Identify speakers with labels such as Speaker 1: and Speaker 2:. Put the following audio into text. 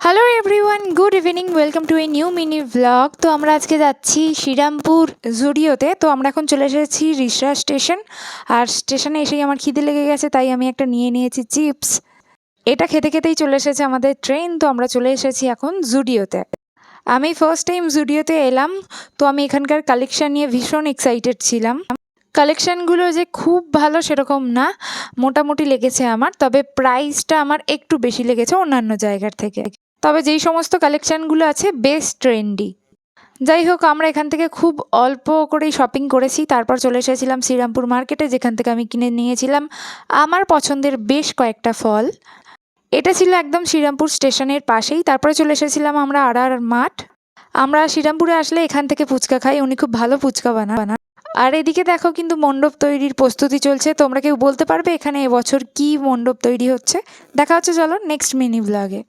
Speaker 1: Hello everyone, good evening, welcome to a new mini blog. তো আমরা আজকে যাচ্ছি শ্রীরামপুর জুডিওতে। তো আমরা এখন চলে এসেছি রিষড়া স্টেশন। আর স্টেশনে এসেই আমার খিদে লেগে গেছে, তাই আমি একটা নিয়ে নিয়েছি চিপস। এটা খেতে খেতেই চলে এসেছে আমাদের ট্রেন। তো আমরা চলে এসেছি এখন জুডিওতে। আমি ফার্স্ট টাইম জুডিওতে এলাম, তো আমি এখানকার কালেকশান নিয়ে ভীষণ এক্সাইটেড ছিলাম। কালেকশানগুলো যে খুব ভালো সেরকম না, মোটামুটি লেগেছে আমার। তবে প্রাইসটা আমার একটু বেশি লেগেছে অন্যান্য জায়গার থেকে। তবে যেই সমস্ত কালেকশানগুলো আছে বেশ ট্রেন্ডি। যাই হোক, আমরা এখান থেকে খুব অল্প করেই শপিং করেছি। তারপর চলে এসেছিলাম শ্রীরামপুর মার্কেটে, যেখান থেকে আমি কিনে নিয়েছিলাম আমার পছন্দের বেশ কয়েকটা ফল। এটা ছিল একদম শ্রীরামপুর স্টেশনের পাশেই। তারপরে চলে এসেছিলাম আমরা আর মাঠ। আমরা শ্রীরামপুরে আসলে এখান থেকে ফুচকা খাই, উনি খুব ভালো ফুচকা বানান। আর এদিকে দেখো, কিন্তু মণ্ডপ তৈরির প্রস্তুতি চলছে। তোমরা কেউ বলতে পারবে এখানে এবছর কী মণ্ডপ তৈরি হচ্ছে? দেখা হচ্ছে, চলো নেক্সট মিনি ব্লগে।